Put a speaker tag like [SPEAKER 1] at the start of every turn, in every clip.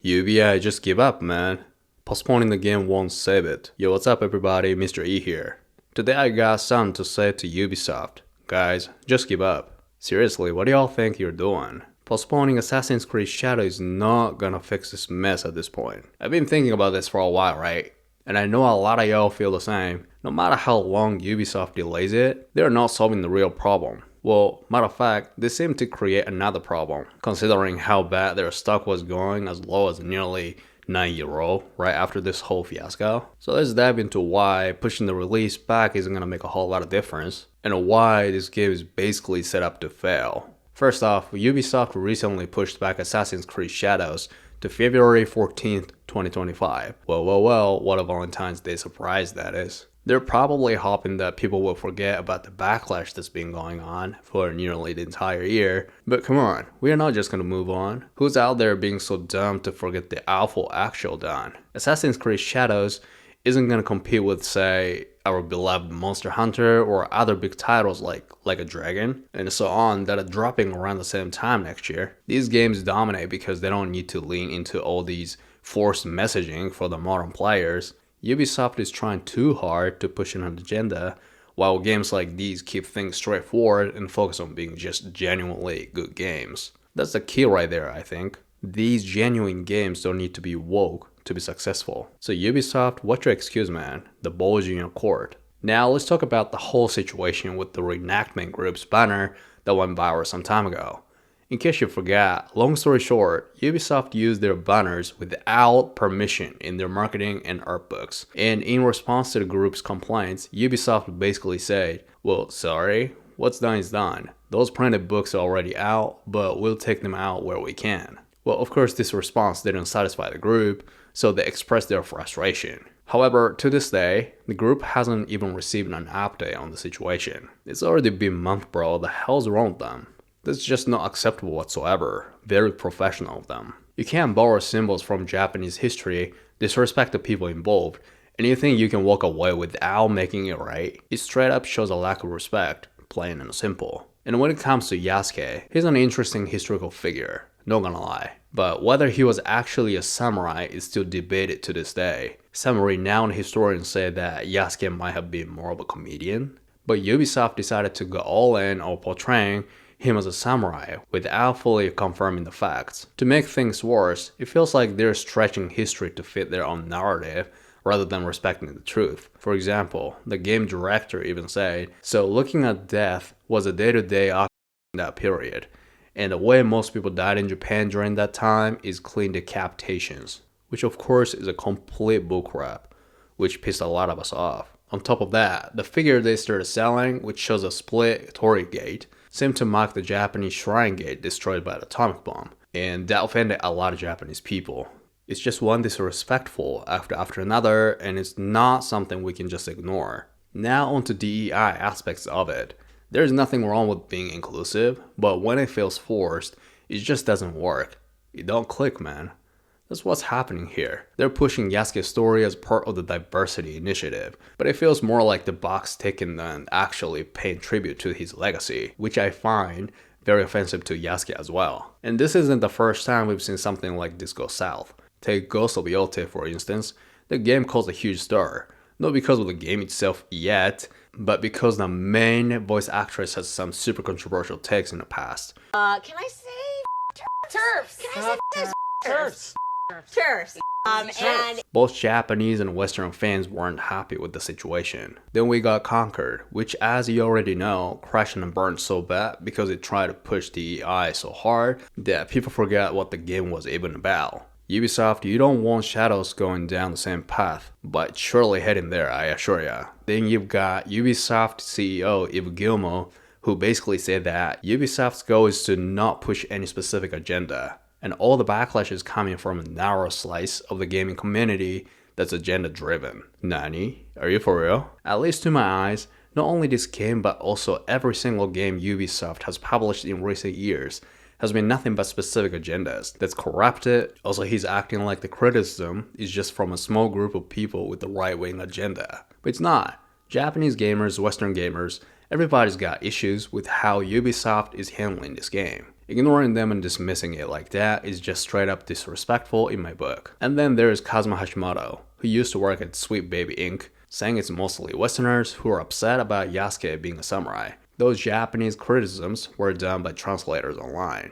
[SPEAKER 1] UBI, just give up, man. Postponing the game won't save it. Yo, what's up everybody, Mr. E here. Today I got something to say to Ubisoft. Guys, just give up. Seriously, what do y'all think you're doing? Postponing Assassin's Creed Shadow is not gonna fix this mess at this point. I've been thinking about this for a while, right? And I know a lot of y'all feel the same. No matter how long Ubisoft delays it, they're not solving the real problem. Well, matter of fact, they seem to create another problem, considering how bad their stock was going as low as nearly €9 right after this whole fiasco. So let's dive into why pushing the release back isn't gonna make a whole lot of difference, and why this game is basically set up to fail. First off, Ubisoft recently pushed back Assassin's Creed Shadows to February 14th, 2025. Well, what a Valentine's Day surprise that is. They're probably hoping that people will forget about the backlash that's been going on for nearly the entire year. But come on, we are not just gonna move on. Who's out there being so dumb to forget the awful actual done? Assassin's Creed Shadows isn't gonna compete with, say, our beloved Monster Hunter or other big titles like a Dragon and so on that are dropping around the same time next year. These games dominate because they don't need to lean into all these forced messaging for the modern players. Ubisoft is trying too hard to push in an agenda, while games like these keep things straightforward and focus on being just genuinely good games. That's the key right there, I think. These genuine games don't need to be woke to be successful. So Ubisoft, what's your excuse, man? The ball is in your court. Now let's talk about the whole situation with the reenactment group's banner that went viral some time ago. In case you forgot, long story short, Ubisoft used their banners without permission in their marketing and art books. And in response to the group's complaints, Ubisoft basically said, well, sorry, what's done is done. Those printed books are already out, but we'll take them out where we can. Well, of course, this response didn't satisfy the group, so they expressed their frustration. However, to this day, the group hasn't even received an update on the situation. It's already been a month, bro. The hell's wrong with them? That's just not acceptable whatsoever. Very professional of them. You can't borrow symbols from Japanese history, disrespect the people involved, and you think you can walk away without making it right? It straight up shows a lack of respect, plain and simple. And when it comes to Yasuke, he's an interesting historical figure, not gonna lie. But whether he was actually a samurai is still debated to this day. Some renowned historians say that Yasuke might have been more of a comedian, but Ubisoft decided to go all in on portraying him as a samurai without fully confirming the facts. To make things worse, it feels like they're stretching history to fit their own narrative rather than respecting the truth. For example, the game director even said, so looking at death was a day-to-day in that period, and the way most people died in Japan during that time is clean decapitations, which of course is a complete bullcrap, which pissed a lot of us off. On top of that, the figure they started selling, which shows a split Torii gate, seemed to mark the Japanese shrine gate destroyed by the atomic bomb, and that offended a lot of Japanese people. It's just one disrespectful after another, and it's not something we can just ignore. Now onto DEI aspects of it. There's nothing wrong with being inclusive, but when it feels forced, it just doesn't work. It don't click, man. That's what's happening here. They're pushing Yasuke's story as part of the diversity initiative, but it feels more like the box ticking than actually paying tribute to his legacy, which I find very offensive to Yasuke as well. And this isn't the first time we've seen something like this go south. Take Ghost of Yote for instance. The game caused a huge stir, not because of the game itself yet, but because the main voice actress has some super controversial takes in the past.
[SPEAKER 2] Can I say turfs? Can I say turfs? Turfs. And
[SPEAKER 1] both Japanese and Western fans weren't happy with the situation. Then we got Conquered, which as you already know, crashed and burned so bad because it tried to push DEI so hard that people forgot what the game was even about. Ubisoft, you don't want Shadows going down the same path, but surely heading there, I assure ya. Then you've got Ubisoft CEO Yves Guillemot, who basically said that Ubisoft's goal is to not push any specific agenda, and all the backlash is coming from a narrow slice of the gaming community that's agenda driven. Nani? Are you for real? At least to my eyes, not only this game but also every single game Ubisoft has published in recent years has been nothing but specific agendas that's corrupted. Also, he's acting like the criticism is just from a small group of people with the right-wing agenda. But it's not. Japanese gamers, Western gamers, Everybody's got issues with how Ubisoft is handling this game. Ignoring them and dismissing it like that is just straight up disrespectful in my book. And then there's Koji Hashimoto, who used to work at Sweet Baby Inc., saying it's mostly Westerners who are upset about Yasuke being a samurai. Those Japanese criticisms were done by translators online.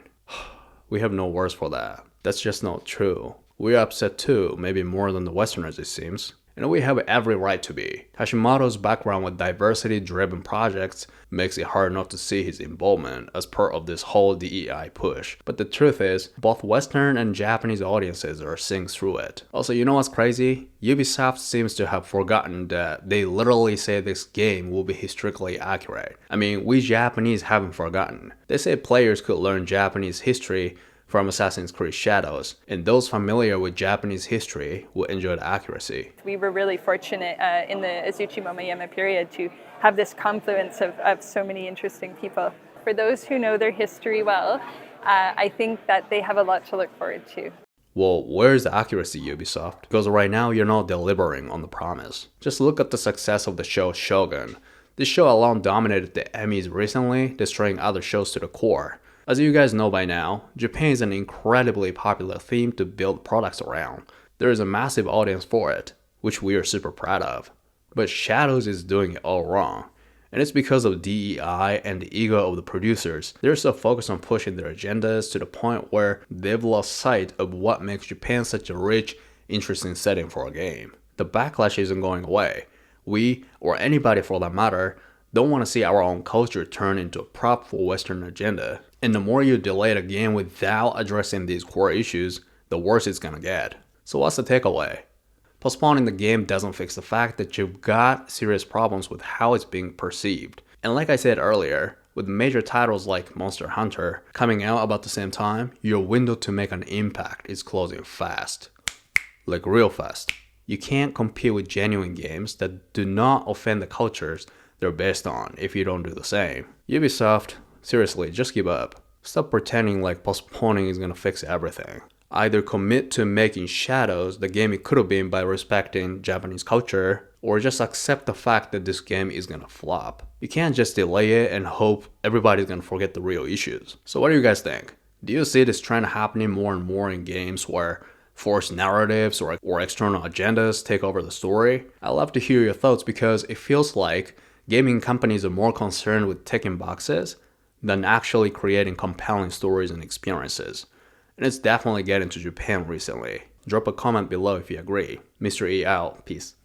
[SPEAKER 1] We have no words for that. That's just not true. We're upset too, maybe more than the Westerners it seems. And we have every right to be. Hashimoto's background with diversity-driven projects makes it hard not to see his involvement as part of this whole DEI push. But the truth is, both Western and Japanese audiences are seeing through it. Also, you know what's crazy? Ubisoft seems to have forgotten that they literally say this game will be historically accurate. I mean, we Japanese haven't forgotten. They say players could learn Japanese history from Assassin's Creed Shadows, and those familiar with Japanese history will enjoy the accuracy.
[SPEAKER 3] We were really fortunate in the Azuchi Momoyama period to have this confluence of so many interesting people. For those who know their history well, I think that they have a lot to look forward to.
[SPEAKER 1] Well, where's the accuracy, Ubisoft? Because right now you're not delivering on the promise. Just look at the success of the show Shogun. This show alone dominated the Emmys recently, destroying other shows to the core. As you guys know by now, Japan is an incredibly popular theme to build products around. There is a massive audience for it, which we are super proud of. But Shadows is doing it all wrong. And it's because of DEI and the ego of the producers. They're so focused on pushing their agendas to the point where they've lost sight of what makes Japan such a rich, interesting setting for a game. The backlash isn't going away. We, or anybody for that matter, don't want to see our own culture turn into a prop for Western agenda. And the more you delay the game without addressing these core issues, the worse it's gonna get. So what's the takeaway? Postponing the game doesn't fix the fact that you've got serious problems with how it's being perceived. And like I said earlier, with major titles like Monster Hunter coming out about the same time, your window to make an impact is closing fast. Like real fast. You can't compete with genuine games that do not offend the cultures they're based on if you don't do the same. Ubisoft, seriously, just give up. Stop pretending like Postponing is gonna fix everything. Either commit to making Shadows the game it could have been by respecting Japanese culture, or just accept the fact that this game is gonna flop. You can't just delay it and hope everybody's gonna forget the real issues. So what do you guys think? Do you see this trend happening more and more in games where forced narratives or external agendas take over the story? I'd love to hear your thoughts because it feels like gaming companies are more concerned with ticking boxes than actually creating compelling stories and experiences. And it's definitely getting to Japan recently. Drop a comment below if you agree. Mr. E out. Peace.